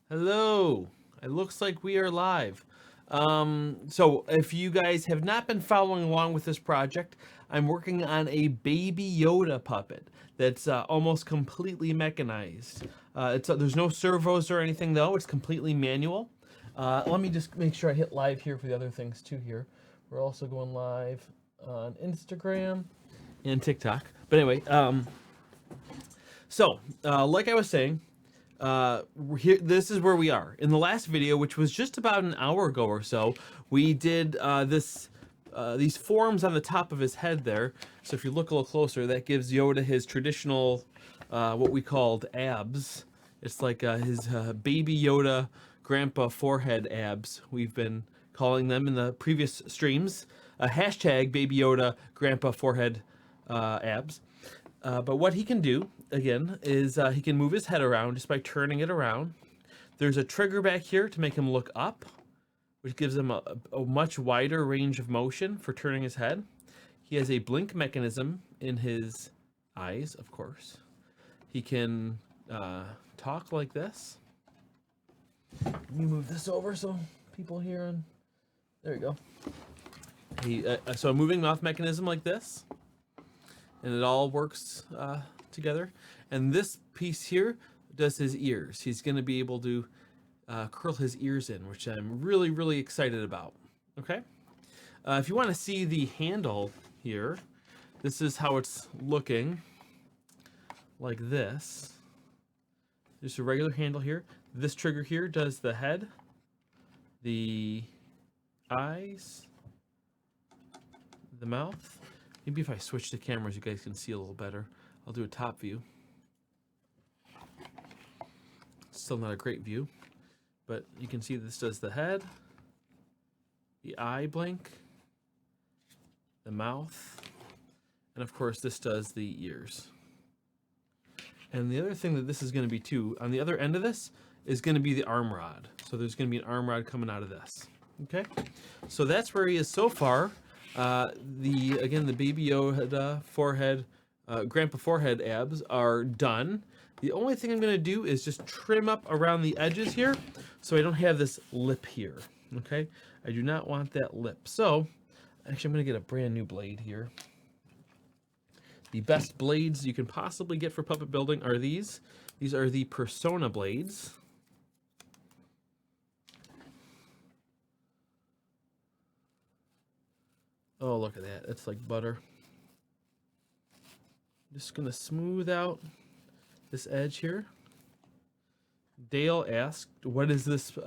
Hello. It looks like we are live. So if you guys have not been following along with this project, I'm working on a baby Yoda puppet that's almost completely mechanized. There's no servos or anything though. It's completely manual. Let me just make sure I hit live here for the other things too. Here, we're also going live on Instagram and TikTok. But anyway, like I was saying, here, this is where we are. In the last video, which was just about an hour ago or so, we did these forms on the top of his head there. So if you look a little closer, that gives Yoda his traditional, what we called abs. It's like his baby Yoda grandpa forehead abs. We've been calling them in the previous streams. Hashtag baby Yoda grandpa forehead abs. But what he can do, again, is he can move his head around just by turning it around. There's a trigger back here to make him look up, which gives him a much wider range of motion for turning his head. He has a blink mechanism in his eyes, of course. He can talk like this. Let me move this over so people hear him. There you go. So a moving mouth mechanism like this. And it all works together. And this piece here does his ears. He's going to be able to curl his ears in, which I'm really, really excited about. Okay? If you want to see the handle here, this is how it's looking, like this. There's a regular handle here. This trigger here does the head, the eyes, the mouth. Maybe if I switch the cameras, you guys can see a little better. I'll do a top view. Still not a great view, but you can see this does the head, the eye blink, the mouth, and of course this does the ears. And the other thing that this is going to be too, on the other end of this, is going to be the arm rod. So there's going to be an arm rod coming out of this. Okay, so that's where he is so far. The baby Yoda forehead, grandpa forehead abs are done. The only thing I'm going to do is just trim up around the edges here so I don't have this lip here. Okay, I do not want that lip. So actually I'm going to get a brand new blade here. The best blades you can possibly get for puppet building are these. These are the Persona blades. Oh, look at that. It's like butter. Just going to smooth out this edge here. Dale asked, what is this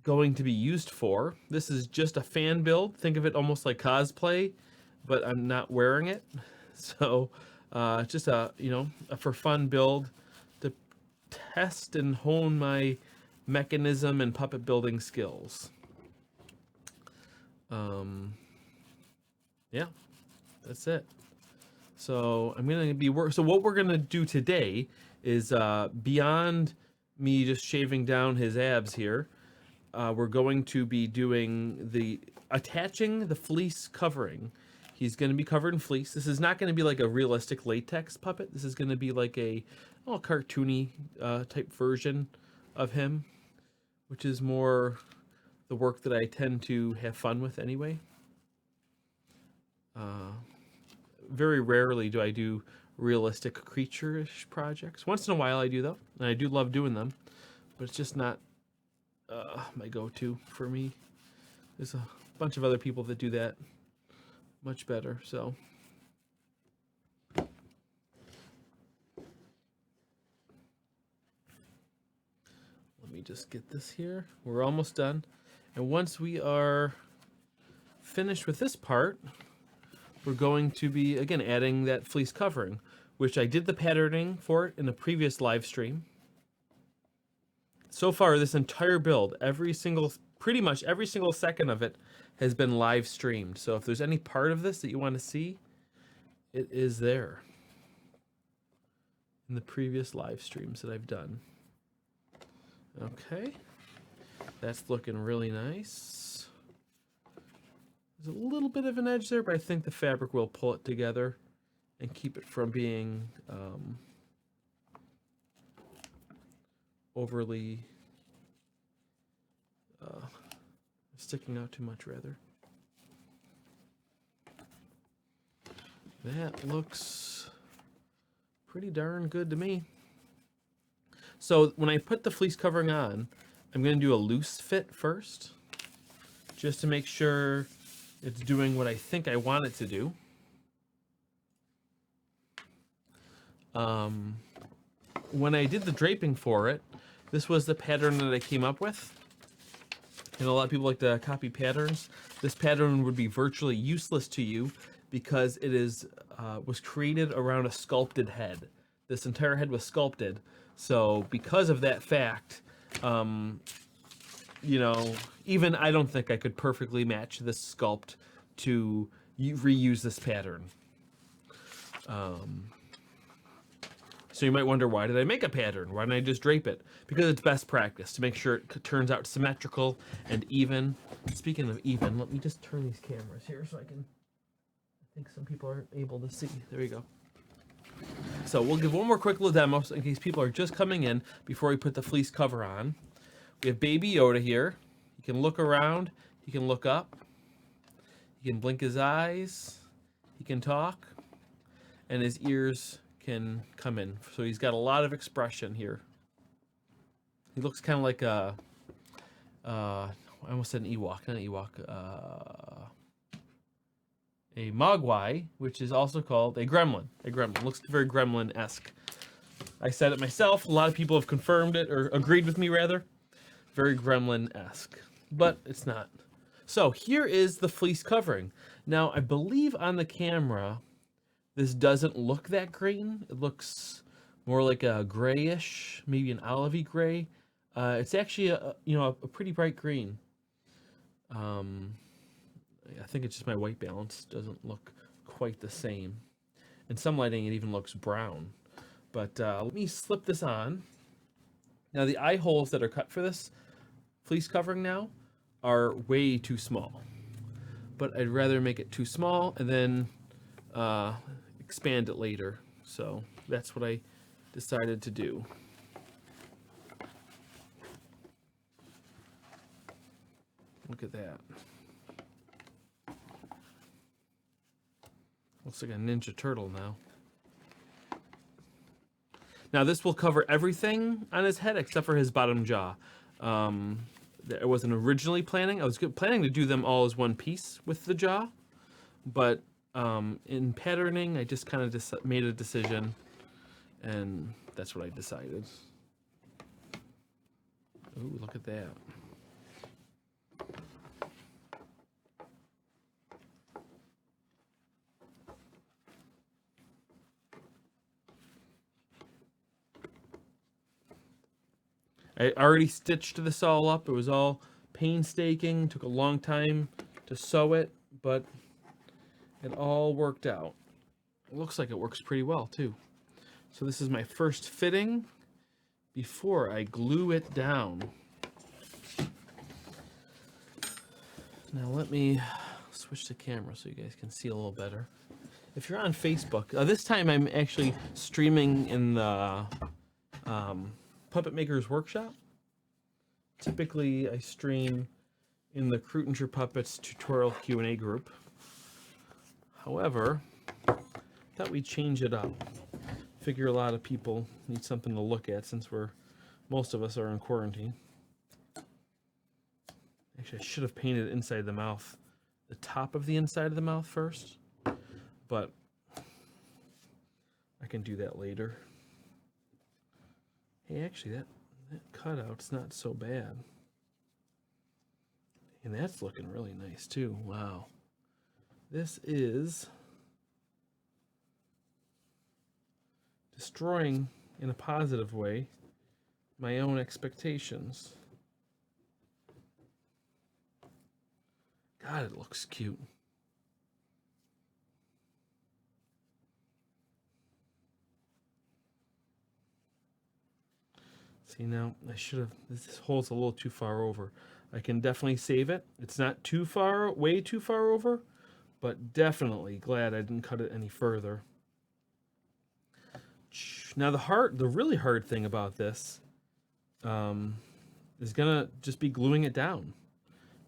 going to be used for? This is just a fan build. Think of it almost like cosplay, but I'm not wearing it. So just a for fun build to test and hone my mechanism and puppet building skills. Yeah, that's it. So I'm gonna be so what we're gonna do today is beyond me just shaving down his abs here, we're going to be doing attaching the fleece covering. He's going to be covered in fleece. This is not going to be like a realistic latex puppet. This is going to be like a cartoony type version of him, which is more the work that I tend to have fun with anyway. Very rarely do I do realistic creature-ish projects. Once in a while I do though, and I do love doing them, but it's just not my go-to for me. There's a bunch of other people that do that much better, so. Let me just get this here. We're almost done. And once we are finished with this part, we're going to be, again, adding that fleece covering, which I did the patterning for it in a previous live stream. So far, this entire build, pretty much every single second of it has been live streamed. So if there's any part of this that you want to see, it is there in the previous live streams that I've done. Okay, that's looking really nice. There's a little bit of an edge there, but I think the fabric will pull it together and keep it from being overly sticking out too much, rather. That looks pretty darn good to me. So when I put the fleece covering on, I'm going to do a loose fit first, just to make sure it's doing what I think I want it to do. When I did the draping for it, this was the pattern that I came up with. And a lot of people like to copy patterns. This pattern would be virtually useless to you because it is was created around a sculpted head. This entire head was sculpted. So because of that fact, you know, even I don't think I could perfectly match this sculpt to reuse this pattern. So you might wonder, why did I make a pattern? Why didn't I just drape it? Because it's best practice to make sure it turns out symmetrical and even. Speaking of even, let me just turn these cameras here so I can, I think some people aren't able to see. There you go. So we'll give one more quick little demo in case people are just coming in before we put the fleece cover on. We have Baby Yoda here. He can look around. He can look up. He can blink his eyes. He can talk. And his ears can come in. So he's got a lot of expression here. He looks kind of like a, I almost said an Ewok, not an Ewok, a Mogwai, which is also called a Gremlin. A Gremlin. Looks very Gremlin-esque. I said it myself. A lot of people have confirmed it, or agreed with me, rather. Very Gremlin-esque. But it's not. So here is the fleece covering. Now, I believe on the camera, this doesn't look that green. It looks more like a grayish, maybe an olivey gray. It's actually a pretty bright green. I think it's just my white balance doesn't look quite the same. In some lighting, it even looks brown. But let me slip this on. Now, the eye holes that are cut for this fleece covering now are way too small. But I'd rather make it too small and then expand it later. So that's what I decided to do. Look at that. Looks like a Ninja Turtle now. Now this will cover everything on his head except for his bottom jaw. I wasn't originally planning. I was planning to do them all as one piece with the jaw, but in patterning, I just kind of made a decision, and that's what I decided. Ooh, look at that. I already stitched this all up. It was all painstaking. Took a long time to sew it, but it all worked out. It looks like it works pretty well too. So this is my first fitting before I glue it down. Now let me switch the camera so you guys can see a little better. If you're on Facebook, this time I'm actually streaming in the Puppet Maker's Workshop. Typically, I stream in the Kreutinger Puppets tutorial Q&A group. However, I thought we'd change it up. Figure a lot of people need something to look at since most of us are in quarantine. Actually, I should have painted inside the mouth, the top of the inside of the mouth first, but I can do that later. Hey, actually, that cutout's not so bad. And that's looking really nice, too. Wow. This is destroying, in a positive way, my own expectations. God, it looks cute. See, now I should have, this hole's a little too far over. I can definitely save it. It's not too far, way too far over, but definitely glad I didn't cut it any further. Now the really hard thing about this is gonna just be gluing it down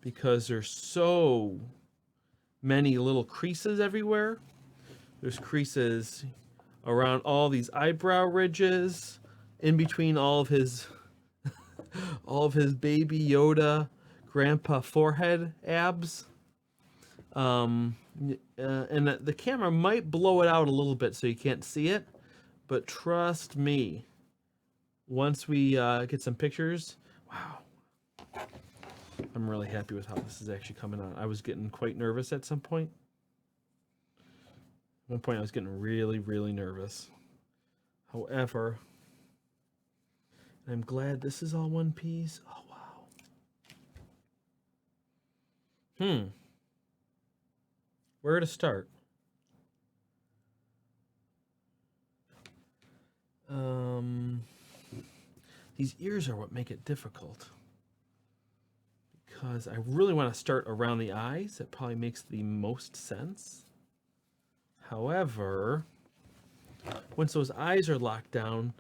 because there's so many little creases everywhere. There's creases around all these eyebrow ridges, in between all of his baby Yoda grandpa forehead abs. And the camera might blow it out a little bit so you can't see it, but trust me, once we get some pictures, wow, I'm really happy with how this is actually coming out. I was getting quite nervous at some point. At one point I was getting really, really nervous. However, I'm glad this is all one piece. Oh, wow. Where to start? These ears are what make it difficult. Because I really want to start around the eyes. It probably makes the most sense. However, once those eyes are locked down,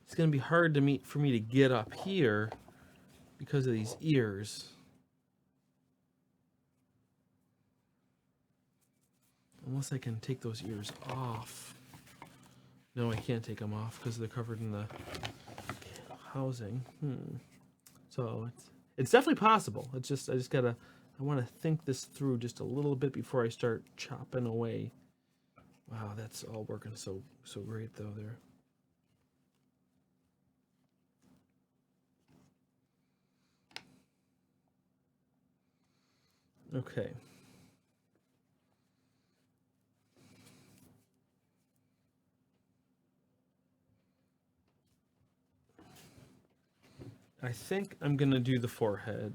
it's going to be hard for me to get up here because of these ears. Unless I can take those ears off. No, I can't take them off because they're covered in the housing. So it's definitely possible. It's just I want to think this through just a little bit before I start chopping away. Wow, that's all working so great though there. Okay. I think I'm gonna do the forehead.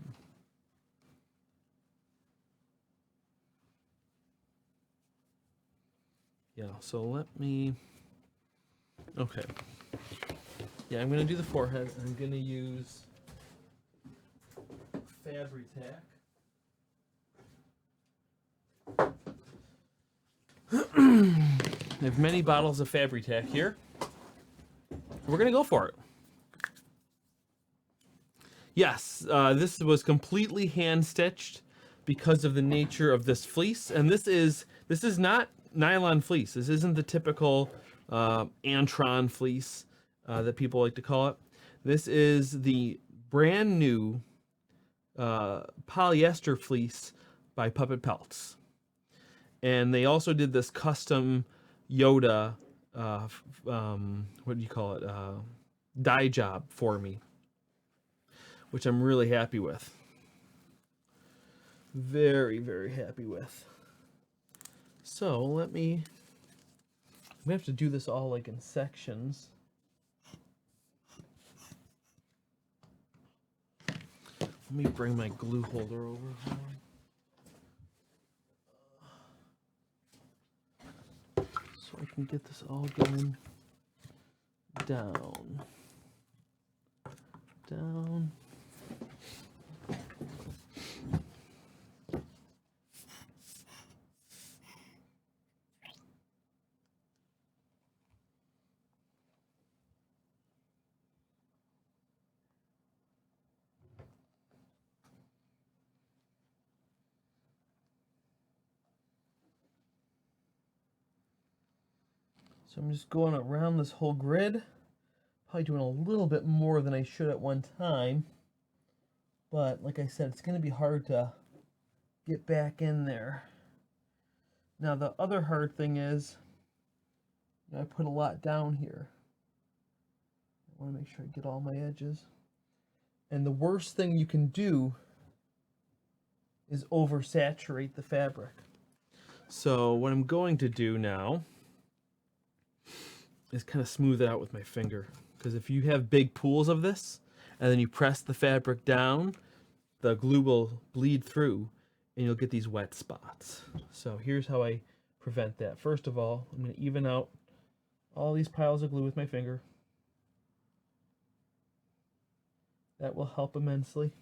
Yeah, so let me, okay. Yeah, I'm gonna do the forehead. I'm gonna use Fabri-Tac. I have many bottles of Fabri-Tac here. We're gonna go for it. Yes, this was completely hand stitched because of the nature of this fleece, and this is not nylon fleece. This isn't the typical Antron fleece that people like to call it. This is the brand new polyester fleece by Puppet Pelts, and they also did this custom Yoda what do you call it, dye job for me, which I'm really happy with. Very, very happy with. So we have to do this all like in sections. Let me bring my glue holder over. So I can get this all going down. Down. So I'm just going around this whole grid, probably doing a little bit more than I should at one time. But like I said, it's going to be hard to get back in there. Now the other hard thing is, I put a lot down here. I want to make sure I get all my edges. And the worst thing you can do is oversaturate the fabric. So what I'm going to do now is kind of smooth it out with my finger. Because if you have big pools of this, and then you press the fabric down, the glue will bleed through, and you'll get these wet spots. So here's how I prevent that. First of all, I'm going to even out all these piles of glue with my finger. That will help immensely.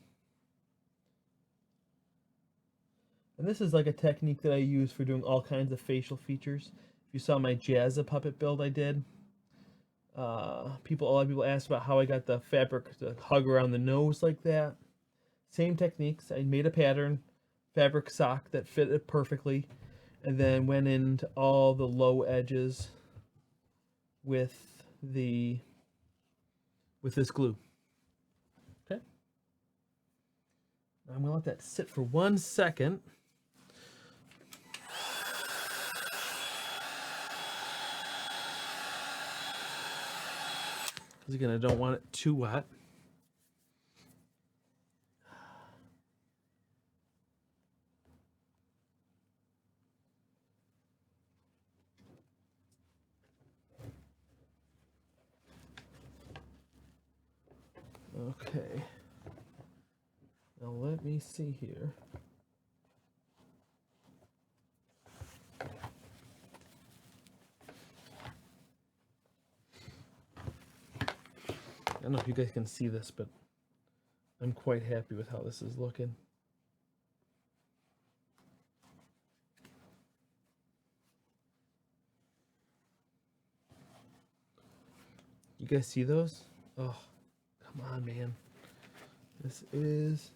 And this is like a technique that I use for doing all kinds of facial features. If you saw my Jazza puppet build I did, A lot of people asked about how I got the fabric to hug around the nose like that. Same techniques. I made a pattern, fabric sock that fit it perfectly, and then went into all the low edges with this glue. Okay. I'm gonna let that sit for 1 second. Because again, I don't want it too wet. Okay. Now let me see here. I don't know if you guys can see this, but I'm quite happy with how this is looking. You guys see those? Oh, come on, man. This is...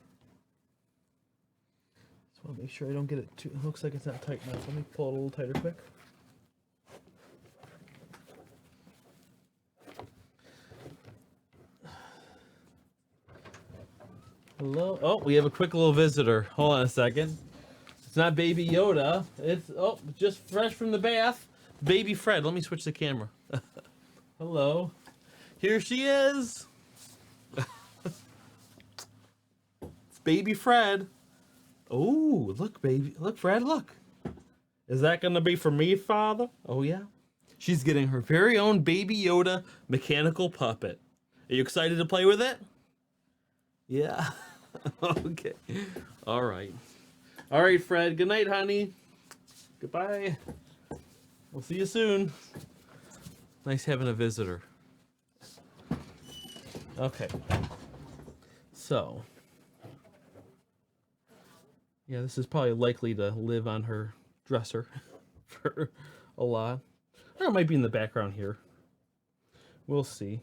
Just want to make sure I don't get it too... It looks like it's not tight enough. Let me pull it a little tighter quick. Hello? Oh, we have a quick little visitor. Hold on a second. It's not Baby Yoda. It's, oh, just fresh from the bath. Baby Fred. Let me switch the camera. Hello. Here she is. It's Baby Fred. Oh, look, baby. Look, Fred, look. Is that going to be for me, Father? Oh, yeah. She's getting her very own Baby Yoda mechanical puppet. Are you excited to play with it? Yeah. Okay. All right. All right, Fred. Good night, honey. Goodbye. We'll see you soon. Nice having a visitor. Okay. So. Yeah, this is probably likely to live on her dresser for a lot. Or it might be in the background here. We'll see.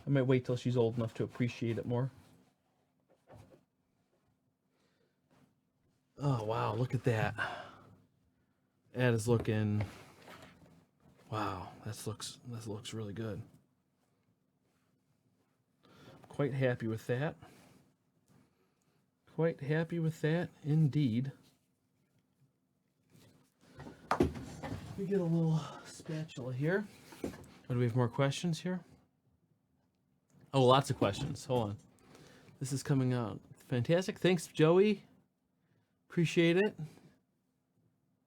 I might wait till she's old enough to appreciate it more. Oh, wow, look at that. That is looking... Wow, that looks really good. Quite happy with that. Quite happy with that, indeed. We get a little spatula here. Oh, do we have more questions here? Oh, lots of questions. Hold on. This is coming out fantastic. Thanks, Joey. Appreciate it.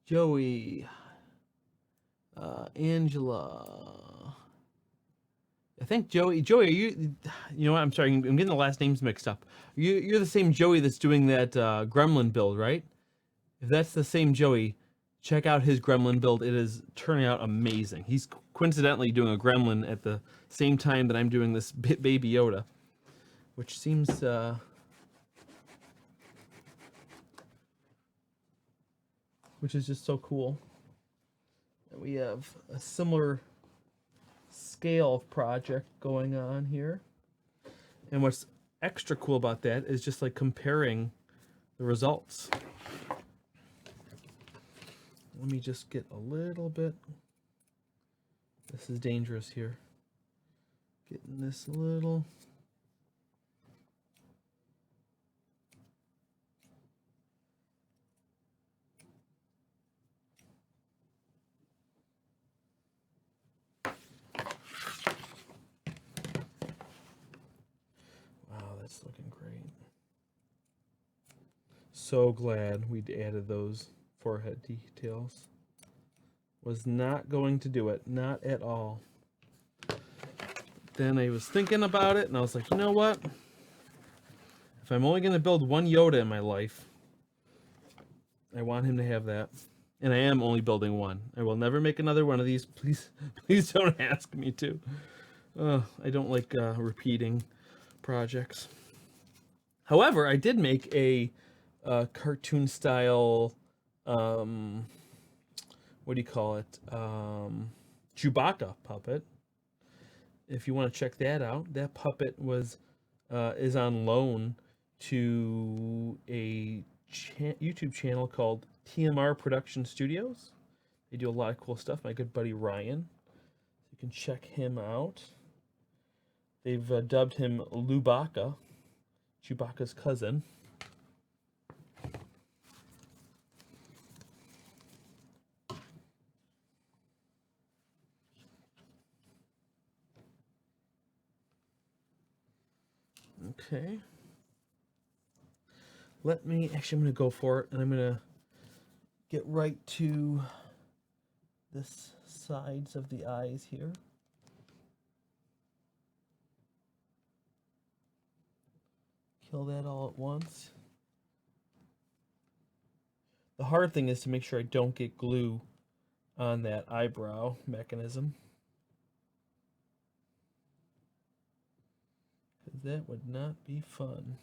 Joey. Angela. I think Joey. Joey, are you... You know what? I'm sorry. I'm getting the last names mixed up. You're the same Joey that's doing that gremlin build, right? If that's the same Joey, check out his gremlin build. It is turning out amazing. He's coincidentally doing a gremlin at the same time that I'm doing this Baby Yoda, which seems... which is just so cool. And we have a similar scale of project going on here. And what's extra cool about that is just like comparing the results. Let me just get a little bit... This is dangerous here. Getting this a little... That's looking great. So glad we'd added those forehead details. Was not going to do it, not at all. Then I was thinking about it and I was like, you know what? If I'm only going to build one Yoda in my life, I want him to have that. And I am only building one. I will never make another one of these. Please, please don't ask me to. I don't like repeating projects. However, I did make a cartoon style, what do you call it? Chewbacca puppet. if you want to check that out, that puppet was is on loan to a YouTube channel called TMR Production Studios. They do a lot of cool stuff. My good buddy Ryan, you can check him out. They've dubbed him Lubaka, Chewbacca's cousin. Okay. Let me, actually, I'm going to go for it, and I'm going to get right to this sides of the eyes here. Kill that all at once. The hard thing is to make sure I don't get glue on that eyebrow mechanism, because that would not be fun.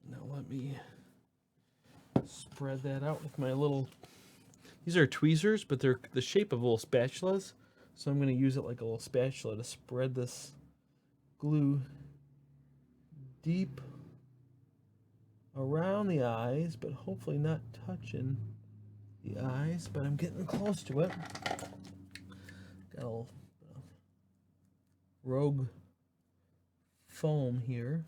Now let me spread that out with my little, these are tweezers, but they're the shape of little spatulas. So I'm going to use it like a little spatula to spread this glue deep around the eyes, but hopefully not touching the eyes, but I'm getting close to it. Got a little rogue foam here.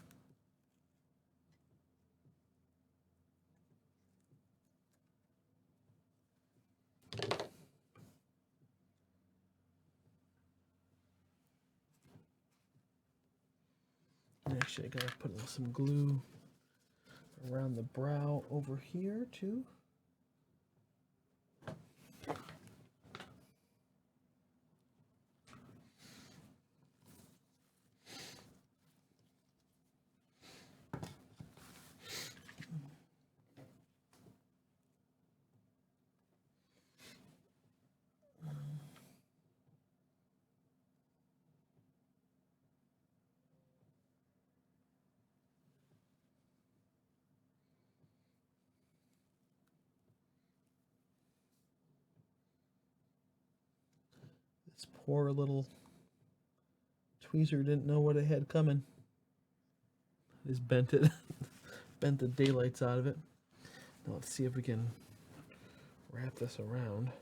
Actually, I gotta put some glue around the brow over here too. This poor little tweezer didn't know what it had coming. I just bent it, bent the daylights out of it. Now let's see if we can wrap this around.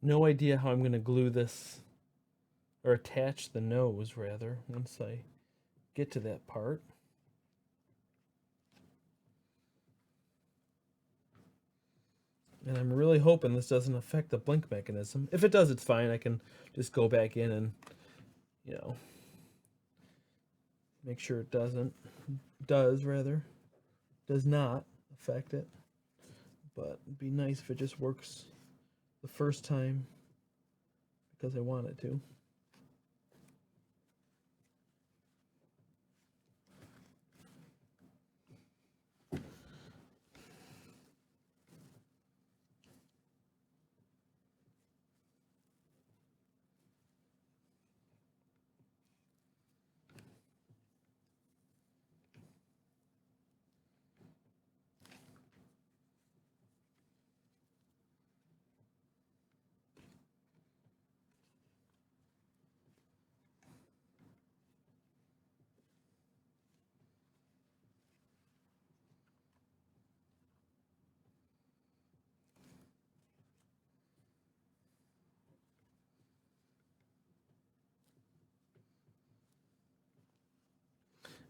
No idea how I'm going to glue this, or attach the nose rather, once I get to that part. And I'm really hoping this doesn't affect the blink mechanism. If it does, it's fine. I can just go back in and, you know, make sure it does not affect it. But it'd be nice if it just works the first time because I want it to.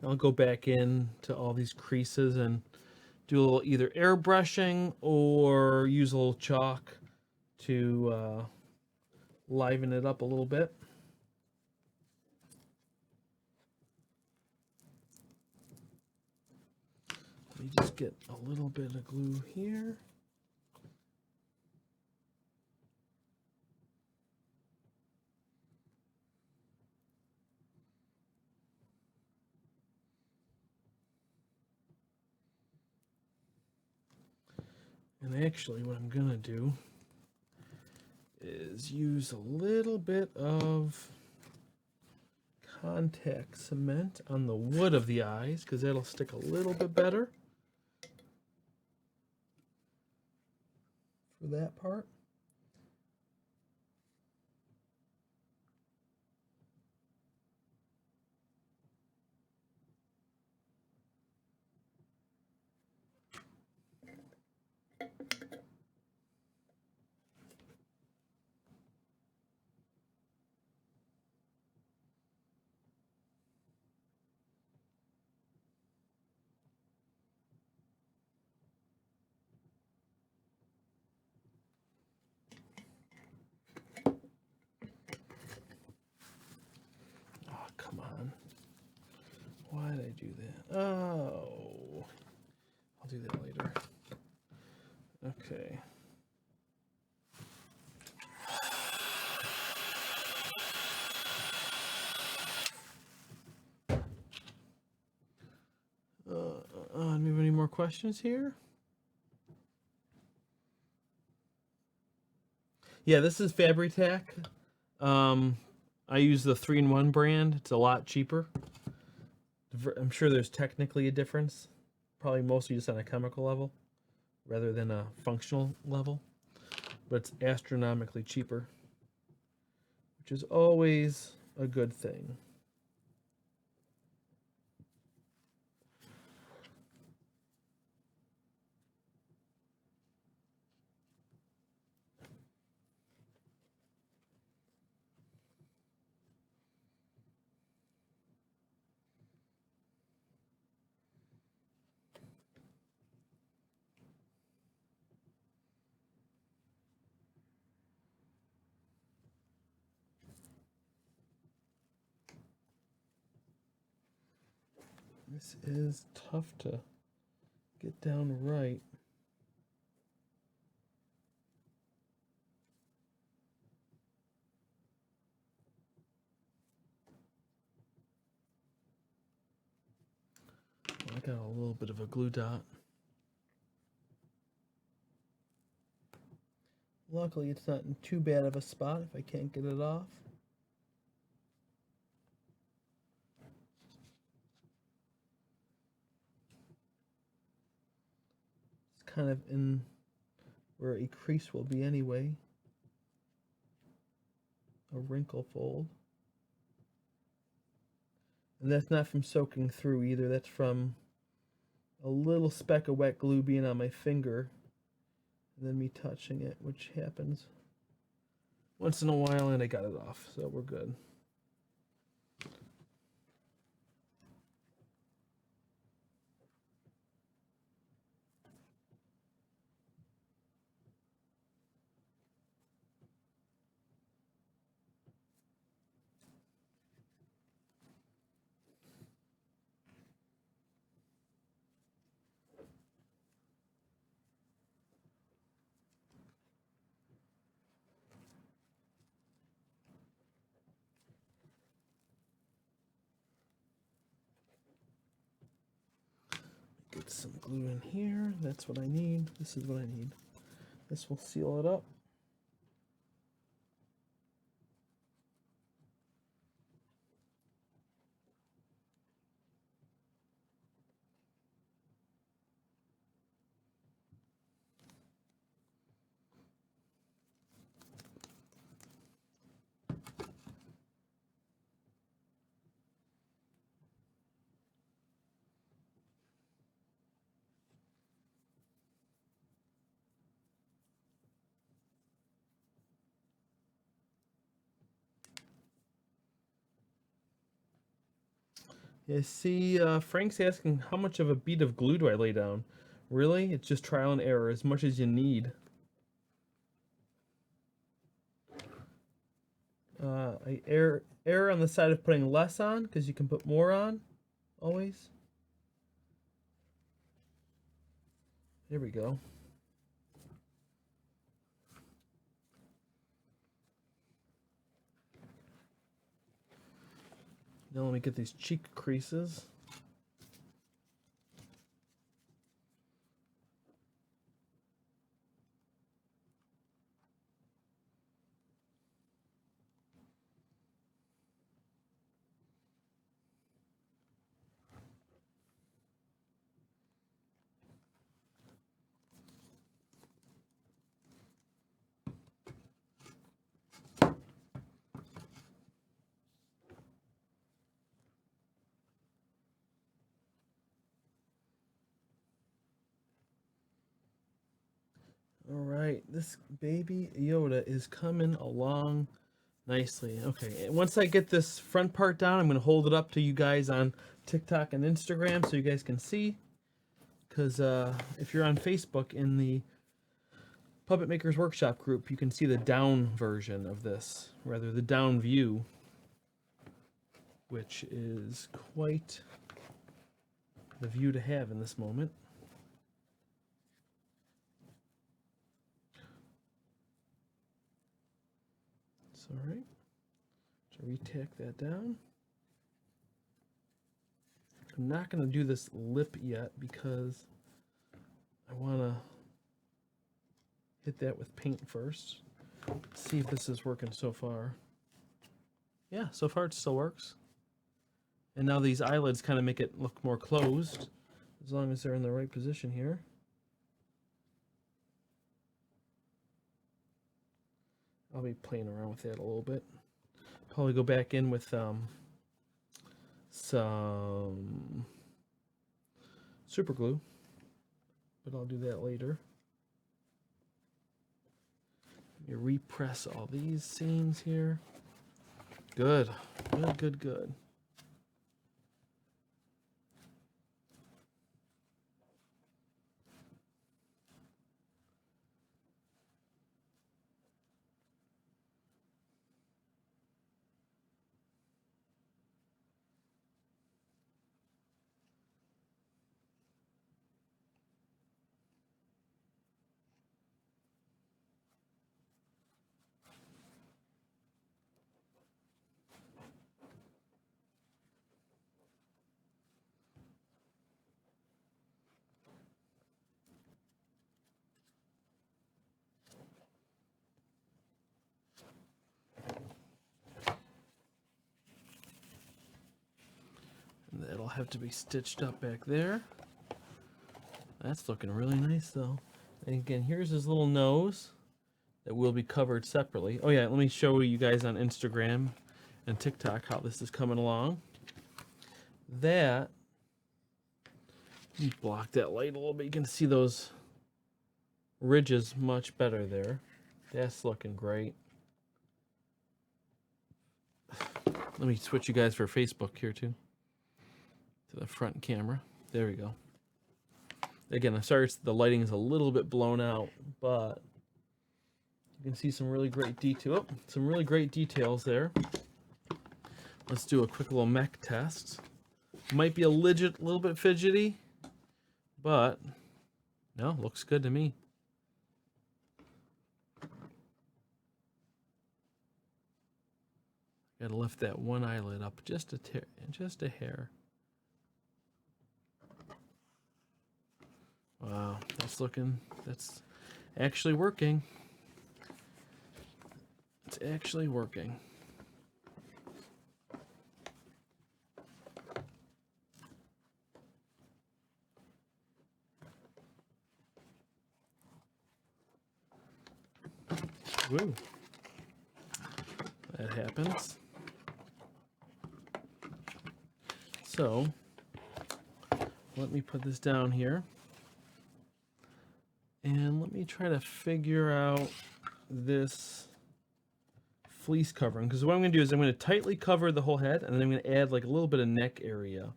I'll go back in to all these creases and do a little either airbrushing or use a little chalk to liven it up a little bit. Let me just get a little bit of glue here. And actually what I'm gonna do is use a little bit of contact cement on the wood of the eyes because that'll stick a little bit better for that part. Oh, come on. Why did I do that? Oh, I'll do that later. Okay. Do we have any more questions here? Yeah, this is Fabri-Tac. I use the 3-in-1 brand. It's a lot cheaper. I'm sure there's technically a difference, probably mostly just on a chemical level rather than a functional level, but it's astronomically cheaper, which is always a good thing. This is tough to get down right. I got a little bit of a glue dot. Luckily, it's not in too bad of a spot if I can't get it off. It's kind of in where a crease will be anyway. A wrinkle fold. And that's not from soaking through either. That's from a little speck of wet glue being on my finger and then me touching it, which happens once in a while, and I got it off, so we're good. Get some glue in here. That's what I need. This is what I need. This will seal it up. Yeah, see, Frank's asking how much of a bead of glue do I lay down? Really? It's just trial and error as much as you need. I err on the side of putting less on because you can put more on always. There we go. Now let me get these cheek creases. All right, this baby Yoda is coming along nicely. Okay, once I get this front part down, I'm going to hold it up to you guys on TikTok and Instagram so you guys can see. Because if you're on Facebook in the Puppet Makers Workshop group, you can see the down version of this, rather the down view, which is quite the view to have in this moment. It's all right. So retack that down. I'm not going to do this lip yet because I want to hit that with paint first. See if this is working so far. Yeah, so far it still works. And now these eyelids kind of make it look more closed, as long as they're in the right position here. I'll be playing around with that a little bit. Probably go back in with some super glue, but I'll do that later. Let me repress all these seams here. Good, good, good, good. That'll have to be stitched up back there. That's looking really nice though. And again, here's his little nose that will be covered separately. Oh yeah, let me show you guys on Instagram and TikTok how this is coming along. That, let me block that light a little bit. You can see those ridges much better there. That's looking great. Let me switch you guys for Facebook here too. To the front camera. There we go. Again, I'm sorry the lighting is a little bit blown out, but you can see some really great detail. Oh, some really great details there. Let's do a quick little mech test. Might be a little bit fidgety, but no, looks good to me. Got to lift that one eyelid up just a hair. Wow, that's actually working. It's actually working. Woo. That happens. So, let me put this down here. And let me try to figure out this fleece covering, because what I'm going to do is I'm going to tightly cover the whole head, and then I'm going to add like a little bit of neck area.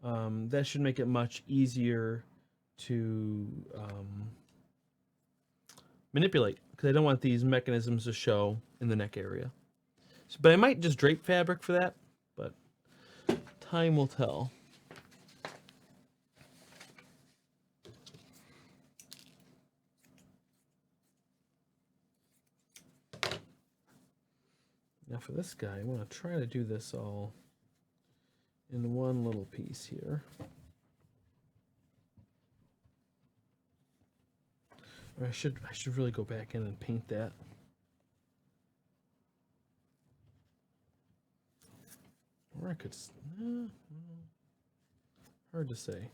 That should make it much easier to manipulate, because I don't want these mechanisms to show in the neck area. So, but I might just drape fabric for that, but time will tell. Now for this guy, I want to try to do this all in one little piece here. Or I should really go back in and paint that. Or I could, hard to say.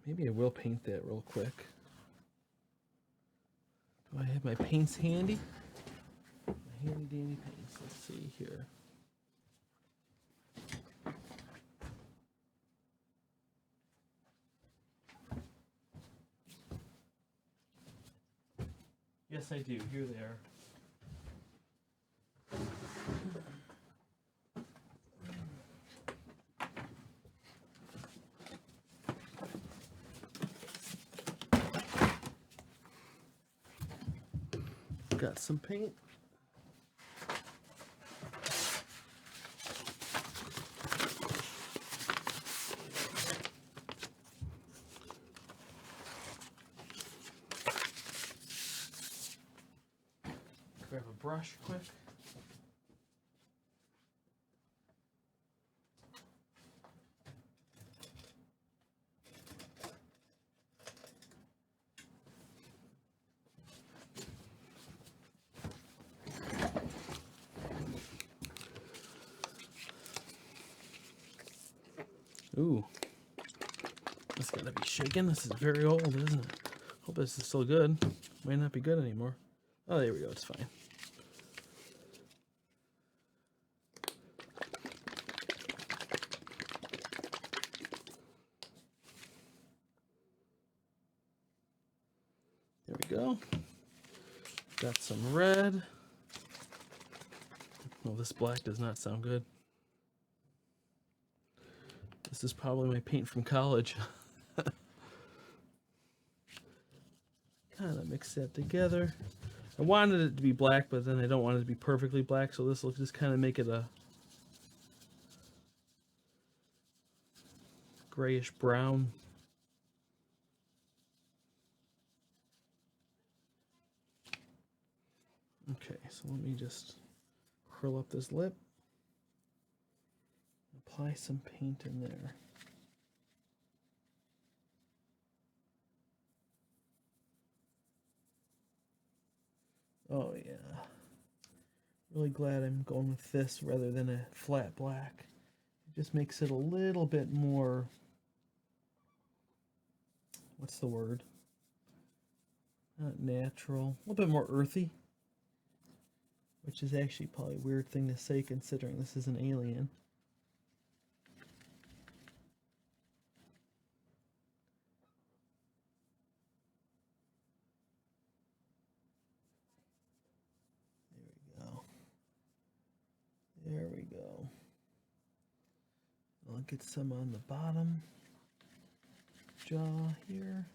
Maybe I will paint that real quick. Do I have my paints handy? My handy dandy paints. Let's see here. Yes, I do. Here they are. Got some paint. Grab a brush quick. Ooh, this gotta be shaken. This is very old, isn't it? Hope this is still good. Might not be good anymore. Oh, there we go. It's fine. There we go. Got some red. Well, this black does not sound good. This is probably my paint from college. Kind of mix that together. I wanted it to be black, but then I don't want it to be perfectly black, so this will just kind of make it a grayish brown. Okay, so let me just curl up this lip. Apply some paint in there. Oh yeah. Really glad I'm going with this rather than a flat black. It just makes it a little bit more, what's the word? Not natural, a little bit more earthy. Which is actually probably a weird thing to say considering this is an alien. There we go. I'll get some on the bottom jaw here.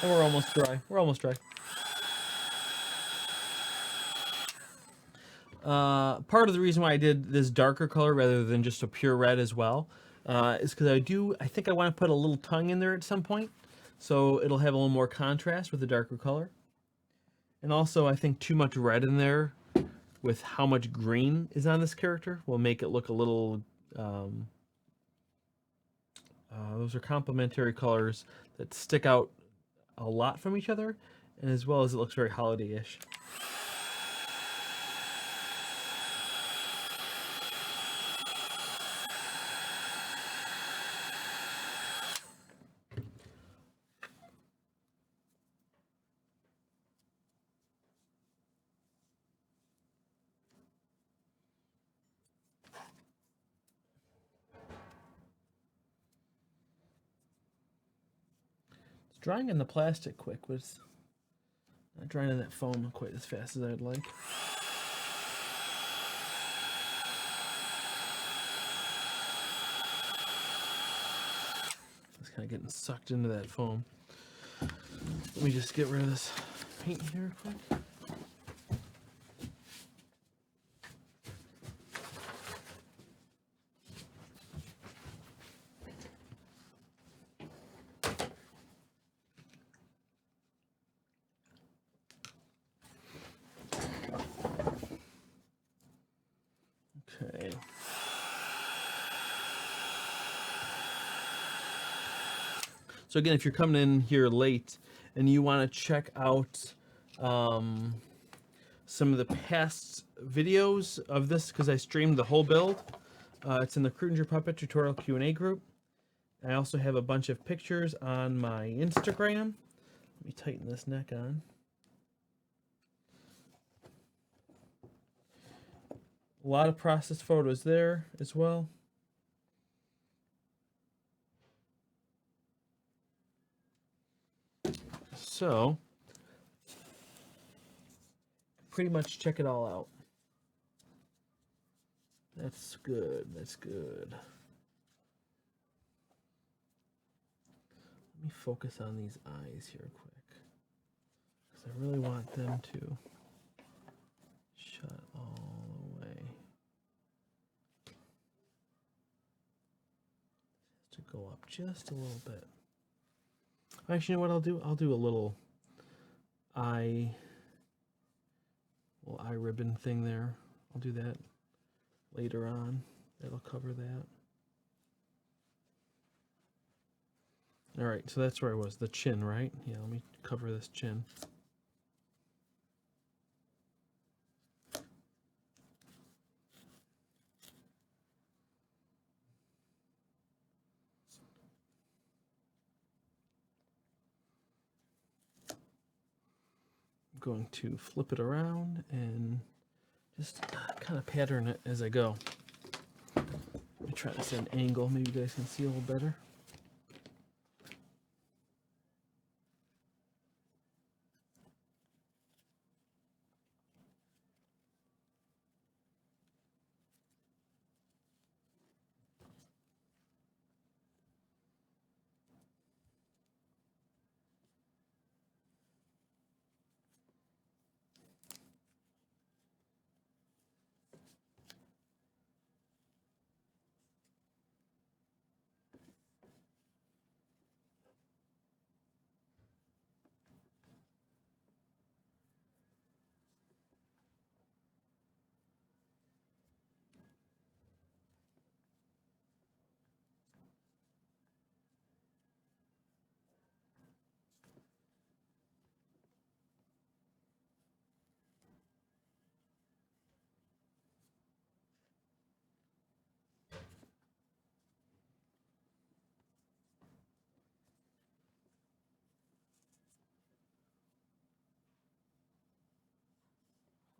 And we're almost dry. We're almost dry. Part of the reason why I did this darker color rather than just a pure red as well is because I think I want to put a little tongue in there at some point. so it'll have a little more contrast with the darker color. And also, I think too much red in there with how much green is on this character will make it look a little... those are complementary colors that stick out a lot from each other, and as well as it looks very holiday-ish. Drying in the plastic quick, but it's not drying in that foam quite as fast as I'd like. It's kind of getting sucked into that foam. Let me just get rid of this paint here quick. Okay. So again, if you're coming in here late and you want to check out some of the past videos of this, because I streamed the whole build, it's in the Kreutinger Puppet Tutorial Q&A group. I also have a bunch of pictures on my Instagram. Let me tighten this neck on. A lot of process photos there as well. So, pretty much check it all out. That's good, that's good. Let me focus on these eyes here quick, because I really want them to shut all the way. To go up just a little bit. Actually, you know what I'll do? I'll do a little eye ribbon thing there. I'll do that later on. That'll cover that. All right, so that's where I was. The chin, right? Yeah, let me cover this chin. I'm going to flip it around and just kind of pattern it as I go. Let me try this at an angle. Maybe you guys can see a little better.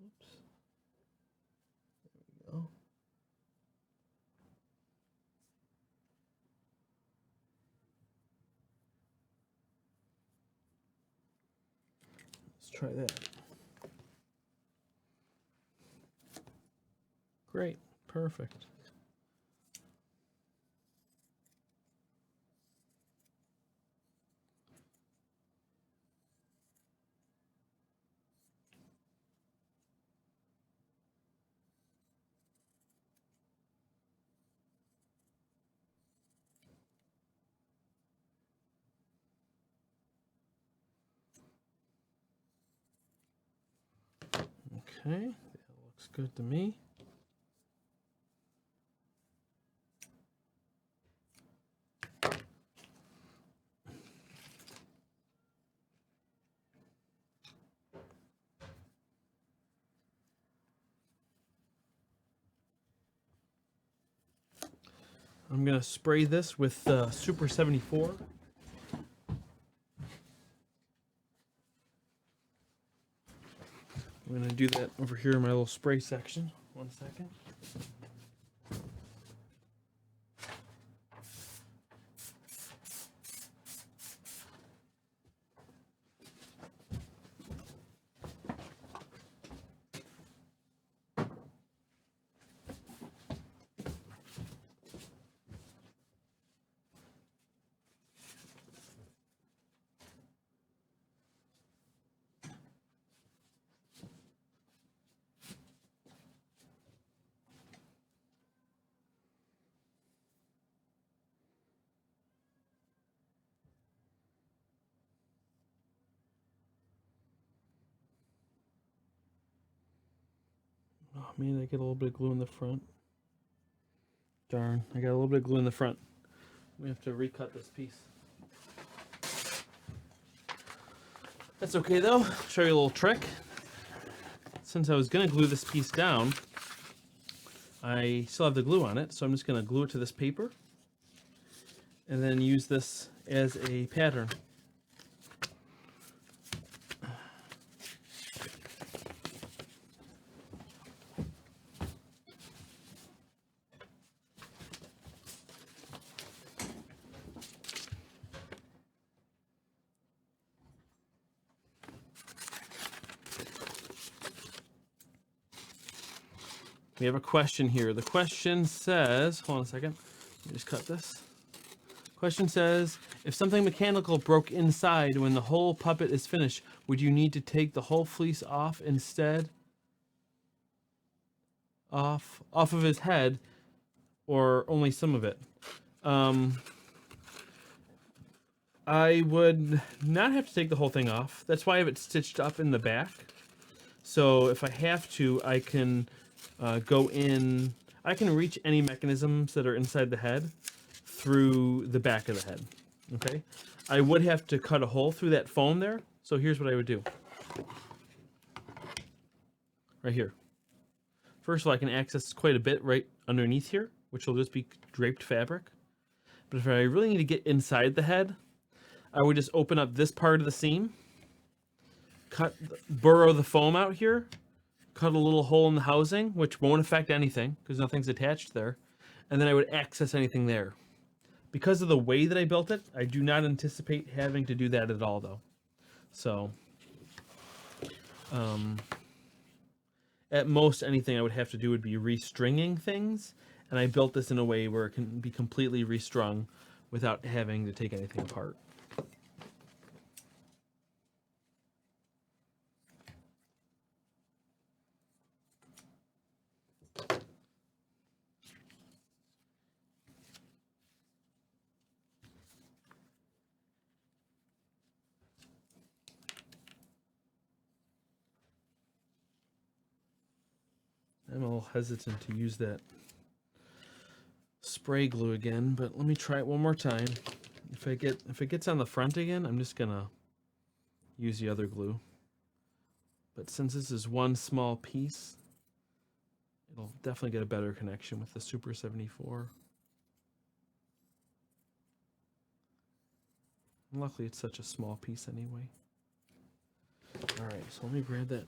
Oops. There we go. Let's try that. Great. Perfect. Okay, that looks good to me. I'm going to spray this with Super 74. I'm going to do that over here in my little spray section. 1 second. Oh man, I get a little bit of glue in the front. Darn, I got a little bit of glue in the front. We have to recut this piece. That's okay though. I'll show you a little trick. Since I was gonna glue this piece down, I still have the glue on it, so I'm just gonna glue it to this paper and then use this as a pattern. We have a question here. The question says, hold on a second, let me just cut this. Question says, if something mechanical broke inside when the whole puppet is finished, would you need to take the whole fleece off instead? Off of his head, or only some of it? I would not have to take the whole thing off. That's why I have it stitched up in the back. So if I have to, I can go in. I can reach any mechanisms that are inside the head through the back of the head. Okay, I would have to cut a hole through that foam there. So here's what I would do. Right here. First of all, I can access quite a bit right underneath here, which will just be draped fabric. But if I really need to get inside the head, I would just open up this part of the seam, burrow the foam out here, cut a little hole in the housing, which won't affect anything because nothing's attached there, and then I would access anything there. Because of the way that I built it, I do not anticipate having to do that at all, though. So, at most, anything I would have to do would be restringing things, and I built this in a way where it can be completely restrung without having to take anything apart. I'm a little hesitant to use that spray glue again, but let me try it one more time. If it gets on the front again, I'm just gonna use the other glue. But since this is one small piece, it'll definitely get a better connection with the Super 74. And luckily, it's such a small piece anyway. All right, so let me grab that.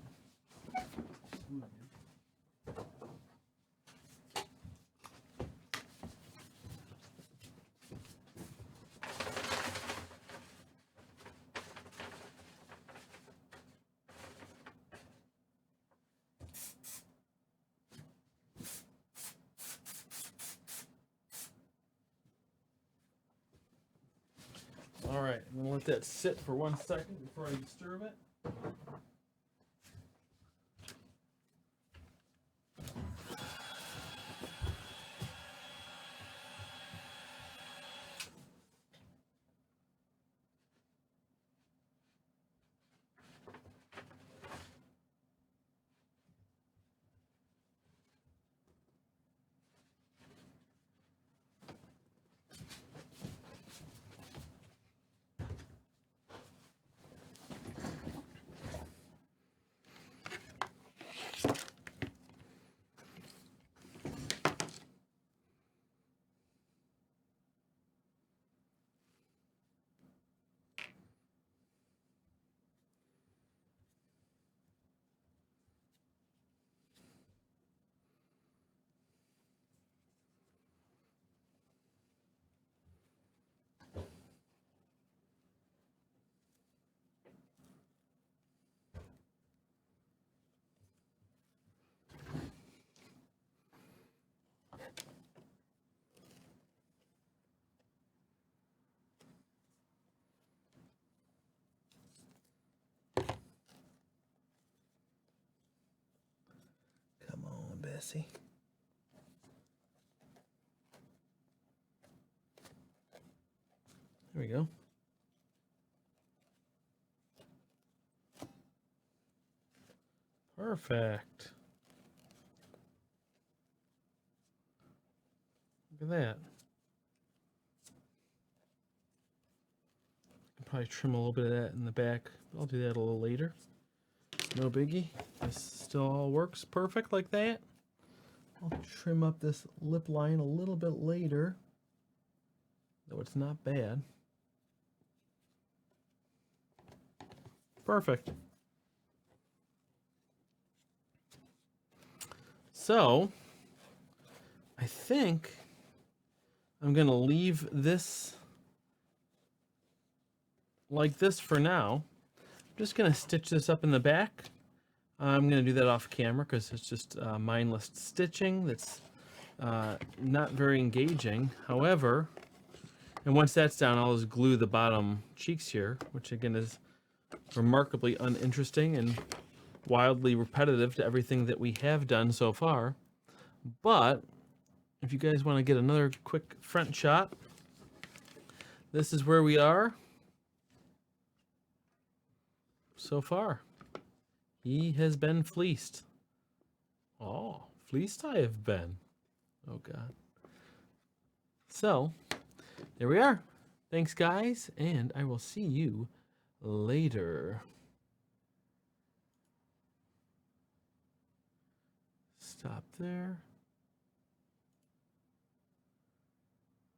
All right, I'm gonna let that sit for 1 second before I disturb it. messy. There we go. Perfect. Look at that. I'll probably trim a little bit of that in the back. I'll do that a little later. No biggie. This still all works perfect like that. I'll trim up this lip line a little bit later, though it's not bad. Perfect. So, I think I'm going to leave this like this for now. I'm just going to stitch this up in the back. I'm going to do that off camera because it's just mindless stitching that's not very engaging. However, and once that's down, I'll just glue the bottom cheeks here, which again is remarkably uninteresting and wildly repetitive to everything that we have done so far. But if you guys want to get another quick front shot, this is where we are so far. He has been fleeced. Oh, fleeced I have been. Oh God. So there we are. Thanks guys, and I will see you later. Stop there.